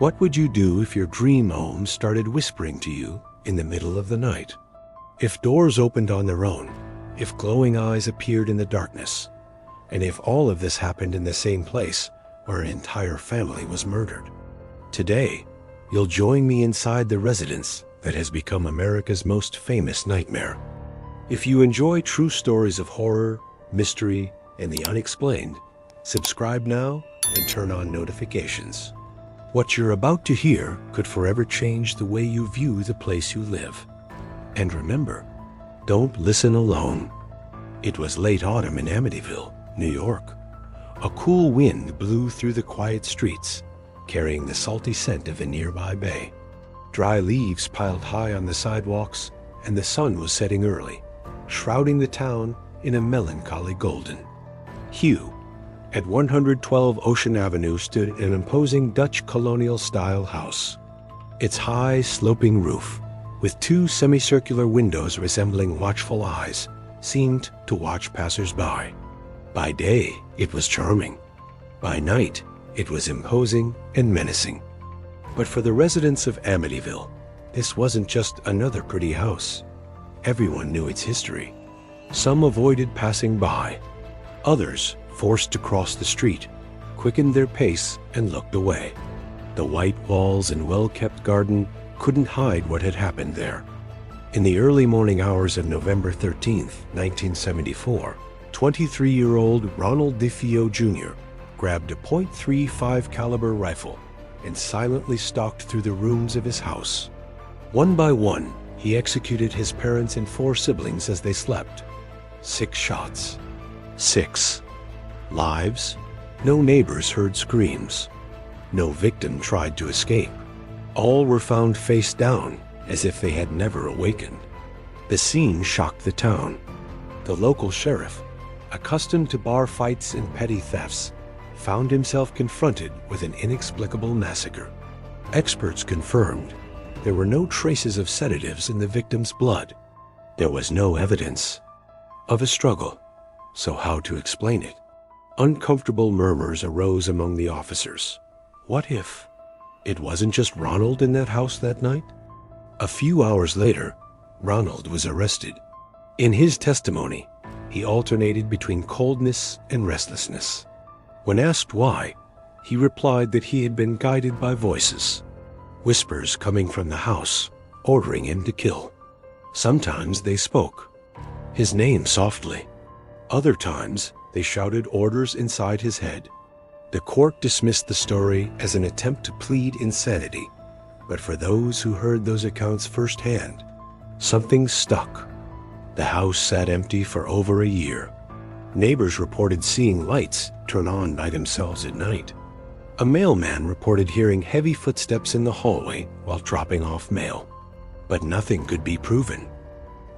What would you do if your dream home started whispering to you in the middle of the night? If doors opened on their own, if glowing eyes appeared in the darkness, and if all of this happened in the same place where an entire family was murdered? Today, you'll join me inside the residence that has become America's most famous nightmare. If you enjoy true stories of horror, mystery, and the unexplained, subscribe now and turn on notifications. What you're about to hear could forever change the way you view the place you live. And remember, don't listen alone. It was late autumn in Amityville, New York. A cool wind blew through the quiet streets, carrying the salty scent of a nearby bay. Dry leaves piled high on the sidewalks, and the sun was setting early, shrouding the town in a melancholy golden hue. At 112 Ocean Avenue stood an imposing Dutch colonial-style house. Its high, sloping roof, with two semicircular windows resembling watchful eyes, seemed to watch passers-by. By day, it was charming. By night, it was imposing and menacing. But for the residents of Amityville, this wasn't just another pretty house. Everyone knew its history. Some avoided passing by. Others, forced to cross the street, quickened their pace and looked away. The white walls and well-kept garden couldn't hide what had happened there. In the early morning hours of November 13th, 1974, 23-year-old Ronald DeFeo Jr. grabbed a .35 caliber rifle and silently stalked through the rooms of his house. One by one, he executed his parents and 4 siblings as they slept. 6 shots. 6 lives. No neighbors heard screams. No victim tried to escape. All were found face down, as if they had never awakened. The scene shocked the town. The local sheriff, accustomed to bar fights and petty thefts, found himself confronted with an inexplicable massacre. Experts confirmed there were no traces of sedatives in the victim's blood. There was no evidence of a struggle. So how to explain it? Uncomfortable murmurs arose among the officers. What if it wasn't just Ronald in that house that night? A few hours later, Ronald was arrested. In his testimony, he alternated between coldness and restlessness. When asked why, he replied that he had been guided by voices, whispers coming from the house, ordering him to kill. Sometimes they spoke his name softly. Other times, they shouted orders inside his head. The court dismissed the story as an attempt to plead insanity, but for those who heard those accounts firsthand, something stuck. The house sat empty for over a year. Neighbors reported seeing lights turn on by themselves at night. A mailman reported hearing heavy footsteps in the hallway while dropping off mail, but nothing could be proven.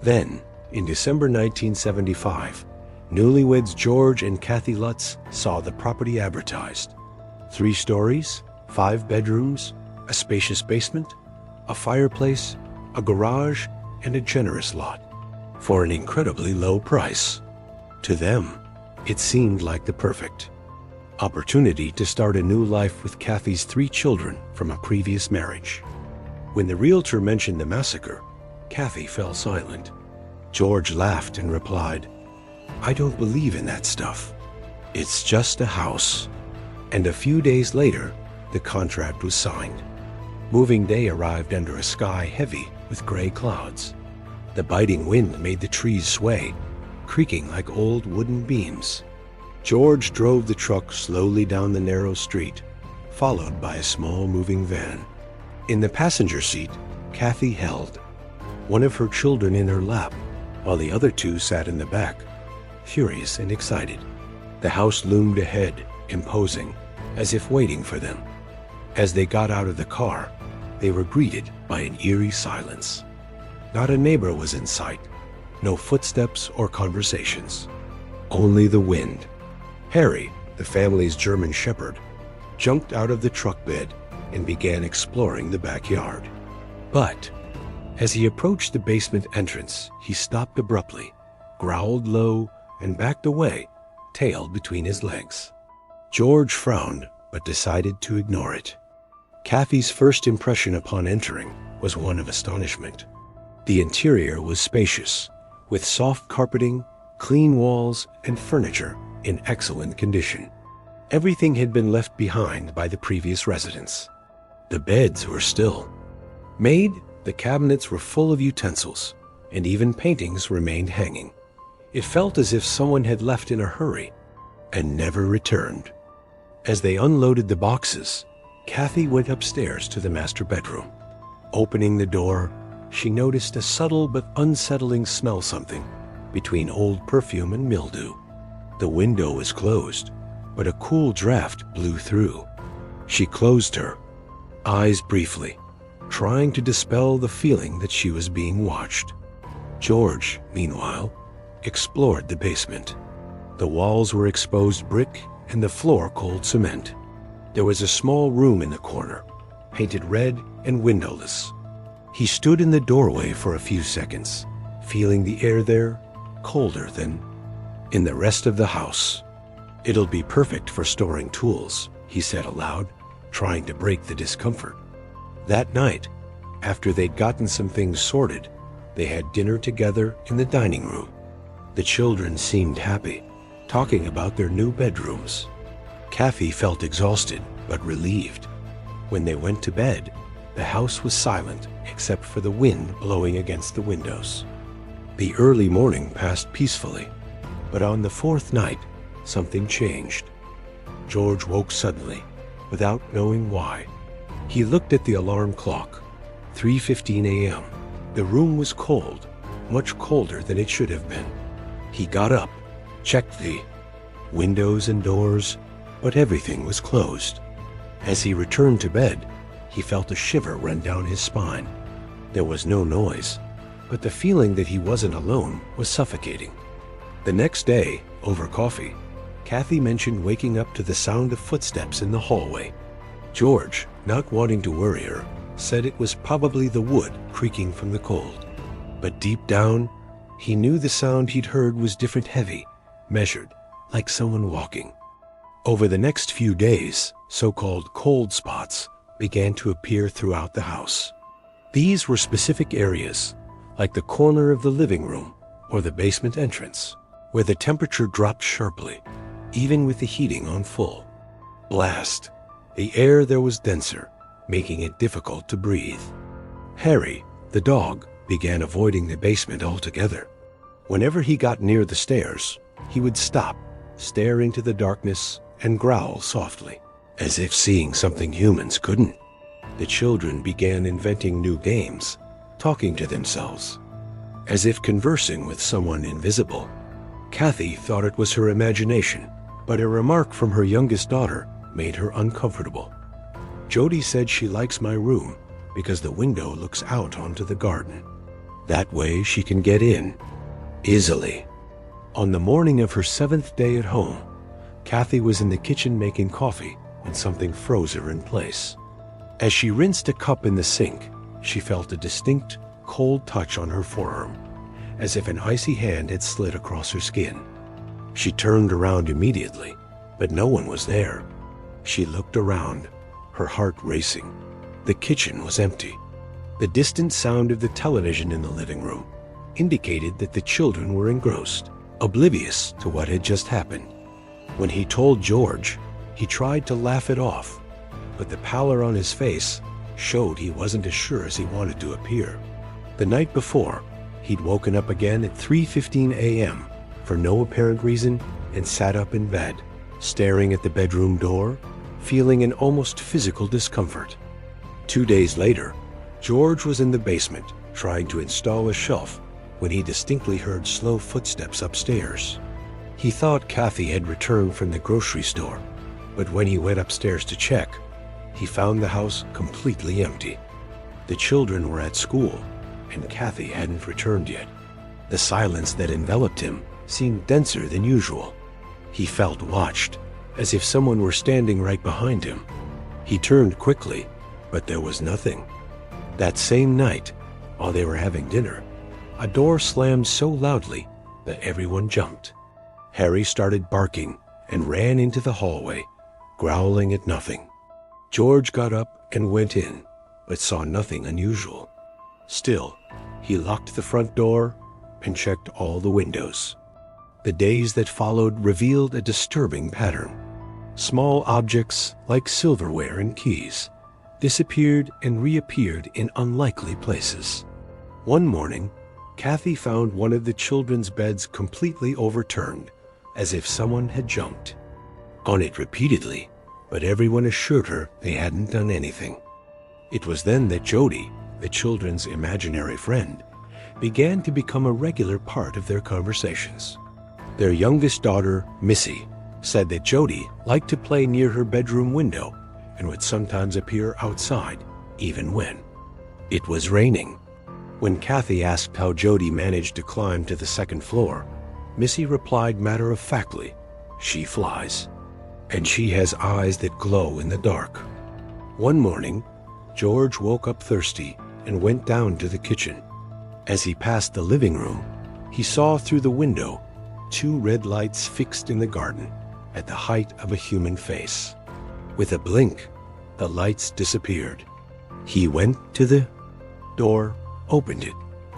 Then, in December 1975, newlyweds George and Kathy Lutz saw the property advertised. 3 stories, 5 bedrooms, a spacious basement, a fireplace, a garage, and a generous lot, for an incredibly low price. To them, it seemed like the perfect opportunity to start a new life with Kathy's 3 children from a previous marriage. When the realtor mentioned the massacre, Kathy fell silent. George laughed and replied, "I don't believe in that stuff. It's just a house." And a few days later, the contract was signed. Moving day arrived under a sky heavy with gray clouds. The biting wind made the trees sway, creaking like old wooden beams. George drove the truck slowly down the narrow street, followed by a small moving van. In the passenger seat, Kathy held one of her children in her lap, while the other 2 sat in the back, furious and excited. The house loomed ahead, imposing, as if waiting for them. As they got out of the car, they were greeted by an eerie silence. Not a neighbor was in sight, no footsteps or conversations, only the wind. Harry, the family's German shepherd, jumped out of the truck bed and began exploring the backyard. But as he approached the basement entrance, he stopped abruptly, growled low, and backed away, tail between his legs. George frowned, but decided to ignore it. Kathy's first impression upon entering was one of astonishment. The interior was spacious, with soft carpeting, clean walls, and furniture in excellent condition. Everything had been left behind by the previous residents. The beds were still. The cabinets were full of utensils, and even paintings remained hanging. It felt as if someone had left in a hurry and never returned. As they unloaded the boxes, Kathy went upstairs to the master bedroom. Opening the door, she noticed a subtle but unsettling smell something between old perfume and mildew. The window was closed, but a cool draft blew through. She closed her eyes briefly, trying to dispel the feeling that she was being watched. George, meanwhile, explored the basement. The walls were exposed brick and the floor cold cement. There was a small room in the corner, painted red and windowless. He stood in the doorway for a few seconds, feeling the air there colder than in the rest of the house. "It'll be perfect for storing tools," he said aloud, trying to break the discomfort. That night, after they'd gotten some things sorted, they had dinner together in the dining room. The children seemed happy, talking about their new bedrooms. Kathy felt exhausted but relieved. When they went to bed, the house was silent except for the wind blowing against the windows. The early morning passed peacefully, but on the fourth night, something changed. George woke suddenly, without knowing why. He looked at the alarm clock. 3:15 a.m. The room was cold, much colder than it should have been. He got up, checked the windows and doors, but everything was closed. As he returned to bed, he felt a shiver run down his spine. There was no noise, but the feeling that he wasn't alone was suffocating. The next day, over coffee, Kathy mentioned waking up to the sound of footsteps in the hallway. George, not wanting to worry her, said it was probably the wood creaking from the cold. But deep down, he knew the sound he'd heard was different, heavy, measured, like someone walking. Over the next few days, so-called cold spots began to appear throughout the house. These were specific areas, like the corner of the living room or the basement entrance, where the temperature dropped sharply, even with the heating on full blast. The air there was denser, making it difficult to breathe. Harry, the dog, began avoiding the basement altogether. Whenever he got near the stairs, he would stop, stare into the darkness, and growl softly, as if seeing something humans couldn't. The children began inventing new games, talking to themselves, as if conversing with someone invisible. Kathy thought it was her imagination, but a remark from her youngest daughter made her uncomfortable. "Jody said she likes my room because the window looks out onto the garden. That way she can get in easily." On the morning of her 7th day at home, Kathy was in the kitchen making coffee when something froze her in place. As she rinsed a cup in the sink, she felt a distinct, cold touch on her forearm, as if an icy hand had slid across her skin. She turned around immediately, but no one was there. She looked around, her heart racing. The kitchen was empty. The distant sound of the television in the living room indicated that the children were engrossed, oblivious to what had just happened. When he told George, he tried to laugh it off, but the pallor on his face showed he wasn't as sure as he wanted to appear. The night before, he'd woken up again at 3:15 a.m. for no apparent reason and sat up in bed, staring at the bedroom door, feeling an almost physical discomfort. 2 days later, George was in the basement trying to install a shelf when he distinctly heard slow footsteps upstairs. He thought Kathy had returned from the grocery store, but when he went upstairs to check, he found the house completely empty. The children were at school, and Kathy hadn't returned yet. The silence that enveloped him seemed denser than usual. He felt watched, as if someone were standing right behind him. He turned quickly, but there was nothing. That same night, while they were having dinner, a door slammed so loudly that everyone jumped. Harry started barking and ran into the hallway, growling at nothing. George got up and went in, but saw nothing unusual. Still, he locked the front door and checked all the windows. The days that followed revealed a disturbing pattern. Small objects like silverware and keys disappeared and reappeared in unlikely places. One morning, Kathy found one of the children's beds completely overturned, as if someone had jumped on it repeatedly, but everyone assured her they hadn't done anything. It was then that Jody, the children's imaginary friend, began to become a regular part of their conversations. Their youngest daughter, Missy, said that Jody liked to play near her bedroom window and would sometimes appear outside, even when it was raining. When Kathy asked how Jody managed to climb to the second floor, Missy replied matter-of-factly, "She flies, and she has eyes that glow in the dark." One morning, George woke up thirsty and went down to the kitchen. As he passed the living room, he saw through the window 2 red lights fixed in the garden at the height of a human face. With a blink, the lights disappeared. He went to the door, opened it,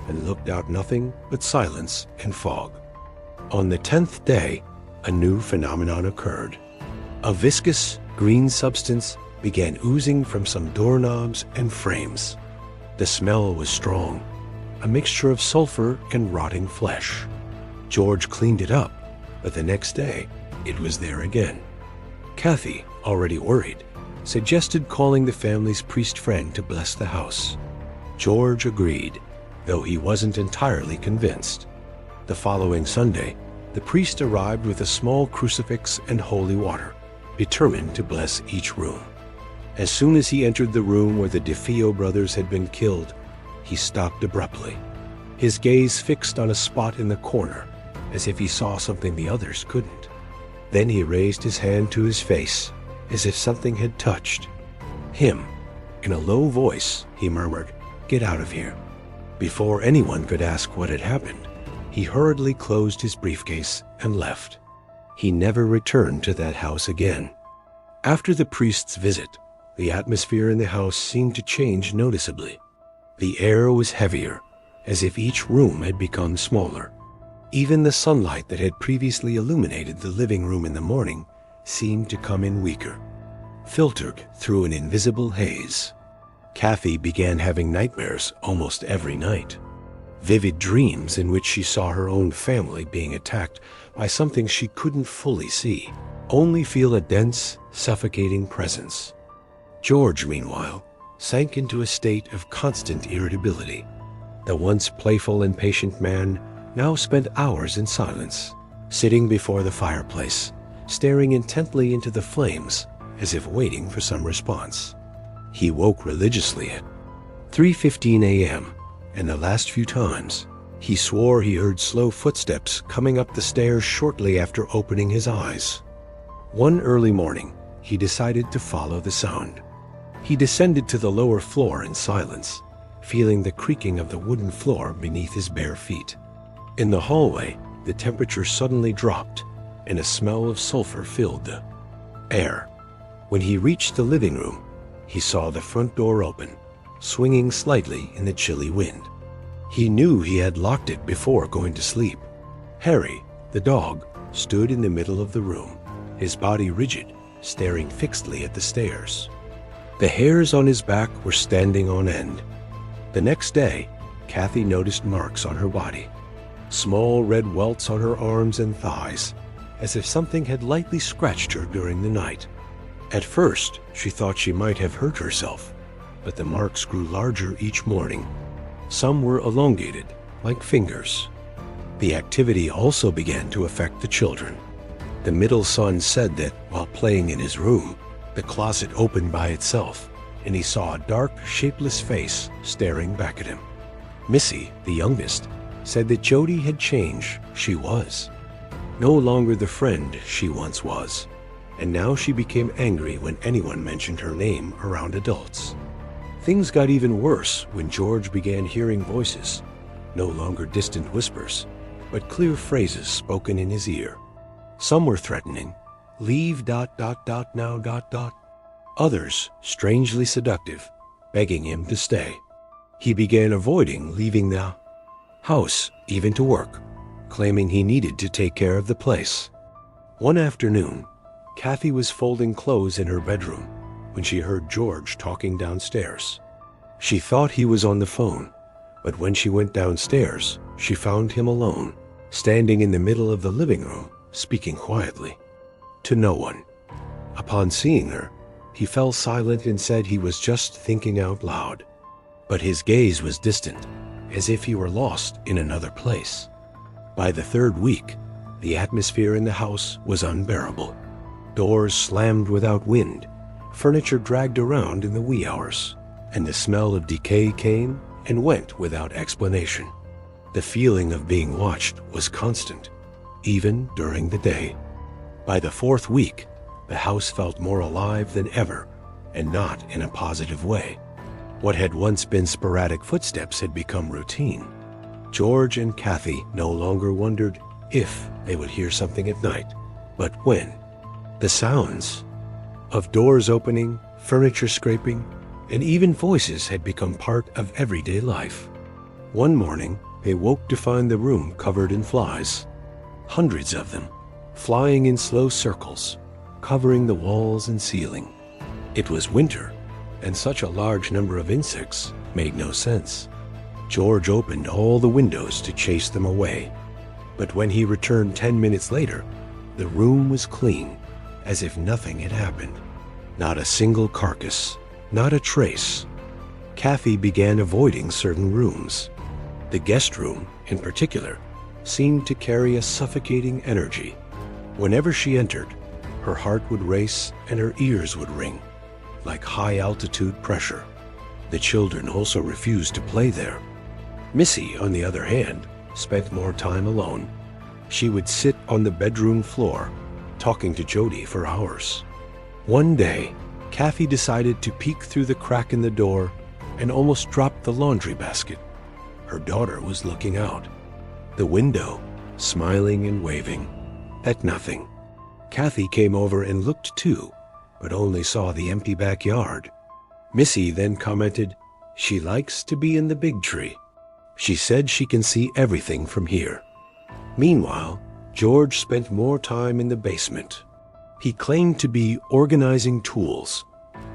and looked out nothing but silence and fog. On the 10th day, a new phenomenon occurred. A viscous green substance began oozing from some doorknobs and frames. The smell was strong, a mixture of sulfur and rotting flesh. George cleaned it up, but the next day, it was there again. Kathy, already worried, suggested calling the family's priest friend to bless the house. George agreed, though he wasn't entirely convinced. The following Sunday, the priest arrived with a small crucifix and holy water, determined to bless each room. As soon as he entered the room where the DeFeo brothers had been killed, he stopped abruptly, his gaze fixed on a spot in the corner, as if he saw something the others couldn't. Then he raised his hand to his face, as if something had touched him. In a low voice, he murmured, "Get out of here." Before anyone could ask what had happened, he hurriedly closed his briefcase and left. He never returned to that house again. After the priest's visit, the atmosphere in the house seemed to change noticeably. The air was heavier, as if each room had become smaller. Even the sunlight that had previously illuminated the living room in the morning seemed to come in weaker, filtered through an invisible haze. Kathy began having nightmares almost every night. Vivid dreams in which she saw her own family being attacked by something she couldn't fully see, only feel a dense, suffocating presence. George, meanwhile, sank into a state of constant irritability. The once playful and patient man now spent hours in silence, sitting before the fireplace, staring intently into the flames as if waiting for some response. He woke religiously at 3:15 a.m., and the last few times, he swore he heard slow footsteps coming up the stairs shortly after opening his eyes. One early morning, he decided to follow the sound. He descended to the lower floor in silence, feeling the creaking of the wooden floor beneath his bare feet. In the hallway, the temperature suddenly dropped, and a smell of sulfur filled the air. When he reached the living room, he saw the front door open, swinging slightly in the chilly wind. He knew he had locked it before going to sleep. Harry, the dog, stood in the middle of the room, his body rigid, staring fixedly at the stairs. The hairs on his back were standing on end. The next day, Kathy noticed marks on her body, small red welts on her arms and thighs, as if something had lightly scratched her during the night. At first, she thought she might have hurt herself, but the marks grew larger each morning. Some were elongated, like fingers. The activity also began to affect the children. The middle son said that, while playing in his room, the closet opened by itself, and he saw a dark, shapeless face staring back at him. Missy, the youngest, said that Jody had changed. She was no longer the friend she once was, and now she became angry when anyone mentioned her name around adults. Things got even worse when George began hearing voices, no longer distant whispers, but clear phrases spoken in his ear. Some were threatening, "Leave ... now ... others strangely seductive, begging him to stay. He began avoiding leaving the house, even to work, claiming he needed to take care of the place. One afternoon, Kathy was folding clothes in her bedroom when she heard George talking downstairs. She thought he was on the phone, but when she went downstairs, she found him alone, standing in the middle of the living room, speaking quietly to no one. Upon seeing her, he fell silent and said he was just thinking out loud. But his gaze was distant, as if he were lost in another place. By the third week, the atmosphere in the house was unbearable. Doors slammed without wind, furniture dragged around in the wee hours, and the smell of decay came and went without explanation. The feeling of being watched was constant, even during the day. By the fourth week, the house felt more alive than ever, and not in a positive way. What had once been sporadic footsteps had become routine. George and Kathy no longer wondered if they would hear something at night, but when. The sounds of doors opening, furniture scraping, and even voices had become part of everyday life. One morning, they woke to find the room covered in flies, hundreds of them, flying in slow circles, covering the walls and ceiling. It was winter, and such a large number of insects made no sense. George opened all the windows to chase them away, but when he returned 10 minutes later, the room was clean, as if nothing had happened. Not a single carcass, not a trace. Kathy began avoiding certain rooms. The guest room, in particular, seemed to carry a suffocating energy. Whenever she entered, her heart would race and her ears would ring, like high-altitude pressure. The children also refused to play there. Missy, on the other hand, spent more time alone. She would sit on the bedroom floor, talking to Jody for hours. One day, Kathy decided to peek through the crack in the door and almost dropped the laundry basket. Her daughter was looking out the window, smiling and waving at nothing. Kathy came over and looked too, but only saw the empty backyard. Missy then commented, "She likes to be in the big tree. She said she can see everything from here." Meanwhile, George spent more time in the basement. He claimed to be organizing tools,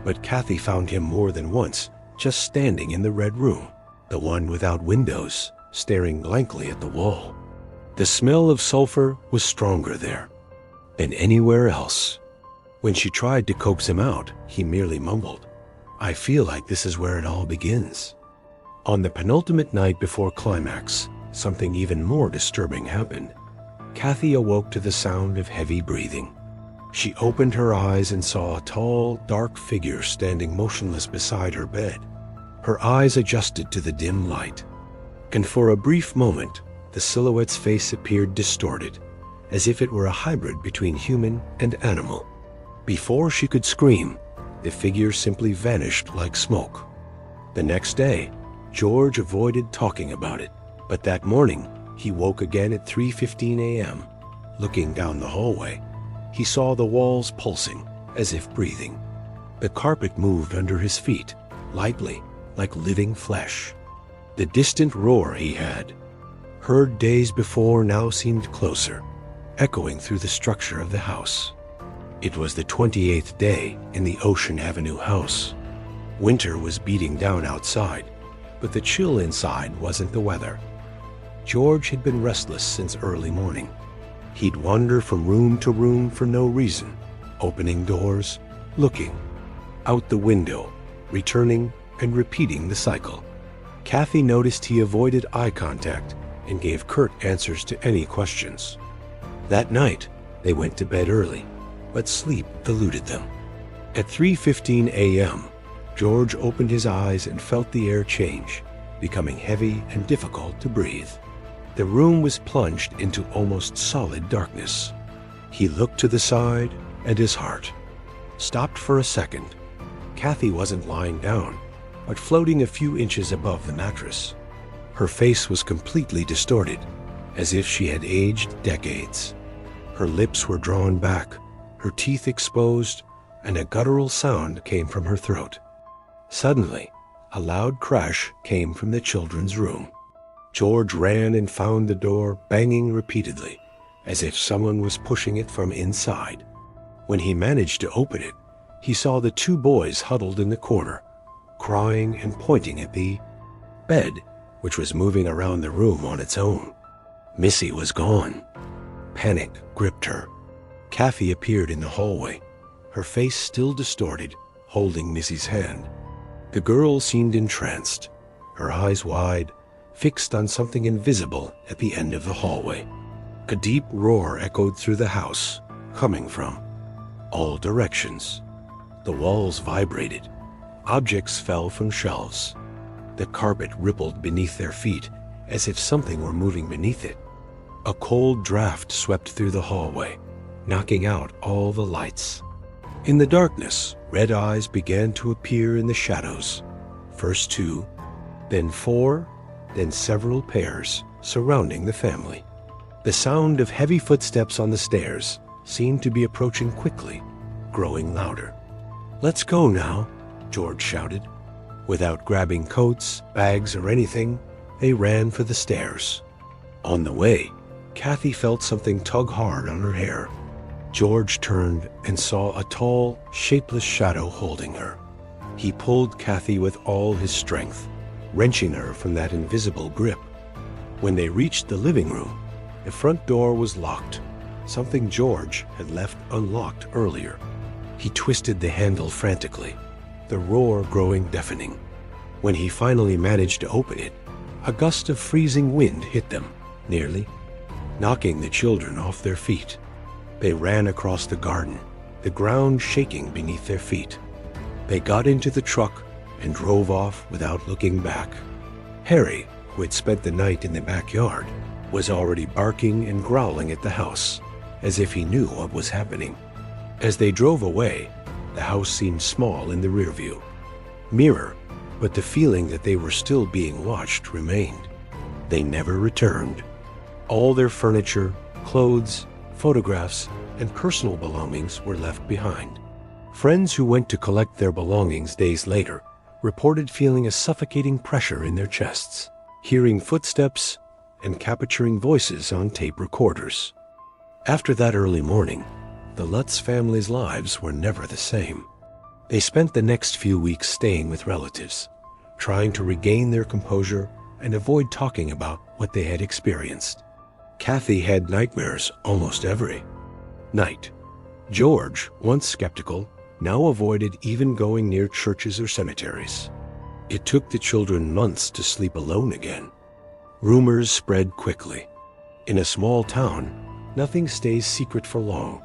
but Kathy found him more than once just standing in the red room, the one without windows, staring blankly at the wall. The smell of sulfur was stronger there than anywhere else. When she tried to coax him out, he merely mumbled, "I feel like this is where it all begins." On the penultimate night before climax, something even more disturbing happened. Kathy awoke to the sound of heavy breathing. She opened her eyes and saw a tall, dark figure standing motionless beside her bed. Her eyes adjusted to the dim light, and for a brief moment, the silhouette's face appeared distorted, as if it were a hybrid between human and animal. Before she could scream, the figure simply vanished like smoke. The next day, George avoided talking about it, but that morning, he woke again at 3:15 a.m. Looking down the hallway, he saw the walls pulsing, as if breathing. The carpet moved under his feet, lightly, like living flesh. The distant roar he had heard days before now seemed closer, echoing through the structure of the house. It was the 28th day in the Ocean Avenue house. Winter was beating down outside, but the chill inside wasn't the weather. George had been restless since early morning. He'd wander from room to room for no reason, opening doors, looking out the window, returning and repeating the cycle. Kathy noticed he avoided eye contact and gave curt answers to any questions. That night, they went to bed early, but sleep eluded them. At 3:15 a.m., George opened his eyes and felt the air change, becoming heavy and difficult to breathe. The room was plunged into almost solid darkness. He looked to the side, and his heart stopped for a second. Kathy wasn't lying down, but floating a few inches above the mattress. Her face was completely distorted, as if she had aged decades. Her lips were drawn back, her teeth exposed, and a guttural sound came from her throat. Suddenly, a loud crash came from the children's room. George ran and found the door banging repeatedly, as if someone was pushing it from inside. When he managed to open it, he saw the two boys huddled in the corner, crying and pointing at the bed, which was moving around the room on its own. Missy was gone. Panic gripped her. Kathy appeared in the hallway, her face still distorted, holding Missy's hand. The girl seemed entranced, her eyes wide, fixed on something invisible at the end of the hallway. A deep roar echoed through the house, coming from all directions. The walls vibrated. Objects fell from shelves. The carpet rippled beneath their feet, as if something were moving beneath it. A cold draft swept through the hallway, knocking out all the lights. In the darkness, red eyes began to appear in the shadows. First 2, then 4, then several pairs surrounding the family. The sound of heavy footsteps on the stairs seemed to be approaching quickly, growing louder. "Let's go now," George shouted. Without grabbing coats, bags, or anything, they ran for the stairs. On the way, Kathy felt something tug hard on her hair. George turned and saw a tall, shapeless shadow holding her. He pulled Kathy with all his strength, wrenching her from that invisible grip. When they reached the living room, the front door was locked, something George had left unlocked earlier. He twisted the handle frantically, the roar growing deafening. When he finally managed to open it, a gust of freezing wind hit them, nearly knocking the children off their feet. They ran across the garden, the ground shaking beneath their feet. They got into the truck and drove off without looking back. Harry, who had spent the night in the backyard, was already barking and growling at the house, as if he knew what was happening. As they drove away, the house seemed small in the rear view mirror, but the feeling that they were still being watched remained. They never returned. All their furniture, clothes, photographs, and personal belongings were left behind. Friends who went to collect their belongings days later reported feeling a suffocating pressure in their chests, hearing footsteps, and capturing voices on tape recorders. After that early morning, the Lutz family's lives were never the same. They spent the next few weeks staying with relatives, trying to regain their composure and avoid talking about what they had experienced. Kathy had nightmares almost every night. George, once skeptical, now avoided even going near churches or cemeteries. It took the children months to sleep alone again. Rumors spread quickly. In a small town, nothing stays secret for long,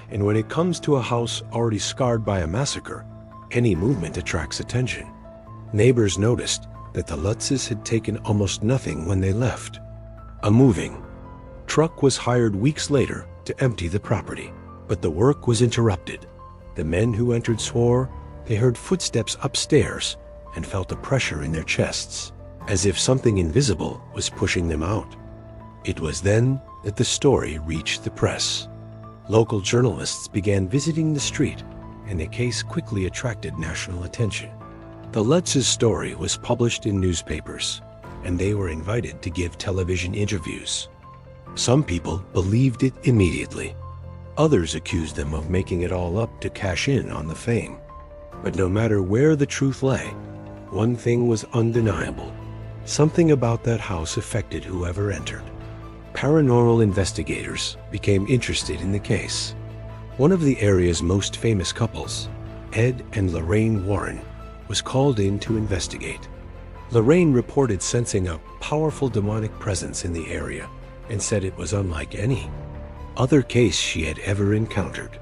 and when it comes to a house already scarred by a massacre, any movement attracts attention. Neighbors noticed that the Lutzes had taken almost nothing when they left. A moving truck was hired weeks later to empty the property, but the work was interrupted. The men who entered swore they heard footsteps upstairs and felt a pressure in their chests, as if something invisible was pushing them out. It was then that the story reached the press. Local journalists began visiting the street, and the case quickly attracted national attention. The Lutz's story was published in newspapers, and they were invited to give television interviews. Some people believed it immediately. Others accused them of making it all up to cash in on the fame. But no matter where the truth lay, one thing was undeniable. Something about that house affected whoever entered. Paranormal investigators became interested in the case. One of the area's most famous couples, Ed and Lorraine Warren, was called in to investigate. Lorraine reported sensing a powerful demonic presence in the area and said it was unlike any other case she had ever encountered.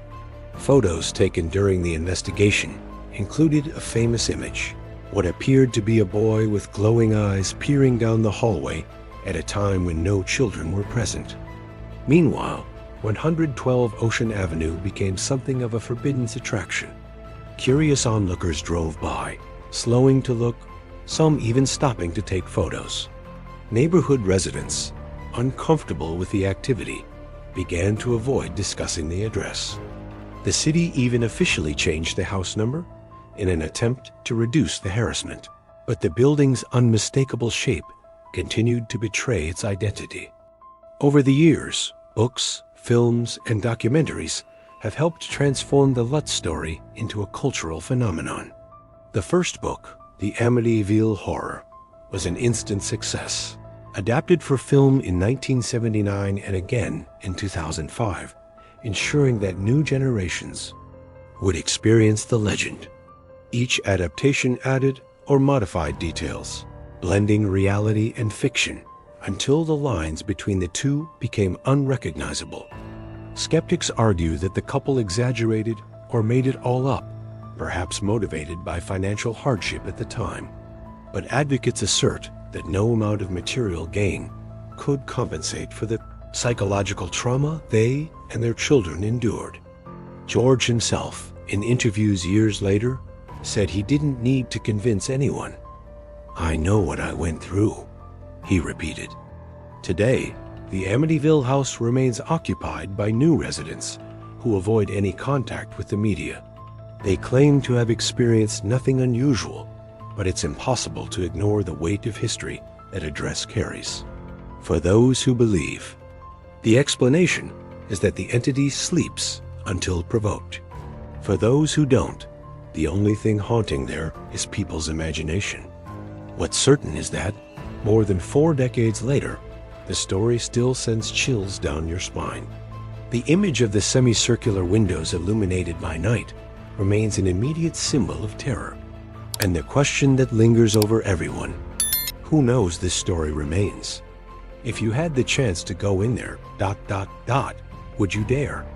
Photos taken during the investigation included a famous image, what appeared to be a boy with glowing eyes peering down the hallway at a time when no children were present. Meanwhile, 112 Ocean Avenue became something of a forbidden attraction. Curious onlookers drove by, slowing to look, some even stopping to take photos. Neighborhood residents, uncomfortable with the activity, began to avoid discussing the address. The city even officially changed the house number in an attempt to reduce the harassment. But the building's unmistakable shape continued to betray its identity. Over the years, books, films, and documentaries have helped transform the Lutz story into a cultural phenomenon. The first book, The Amityville Horror, was an instant success. Adapted for film in 1979 and again in 2005, ensuring that new generations would experience the legend. Each adaptation added or modified details, blending reality and fiction until the lines between the two became unrecognizable. Skeptics argue that the couple exaggerated or made it all up, perhaps motivated by financial hardship at the time. But advocates assert that no amount of material gain could compensate for the psychological trauma they and their children endured. George himself, in interviews years later, said he didn't need to convince anyone. "I know what I went through," he repeated. Today, the Amityville house remains occupied by new residents who avoid any contact with the media. They claim to have experienced nothing unusual, but it's impossible to ignore the weight of history that address carries. For those who believe, the explanation is that the entity sleeps until provoked. For those who don't, the only thing haunting there is people's imagination. What's certain is that, more than 4 decades later, the story still sends chills down your spine. The image of the semicircular windows illuminated by night remains an immediate symbol of terror. And the question that lingers over everyone, who knows this story remains? If you had the chance to go in there, would you dare?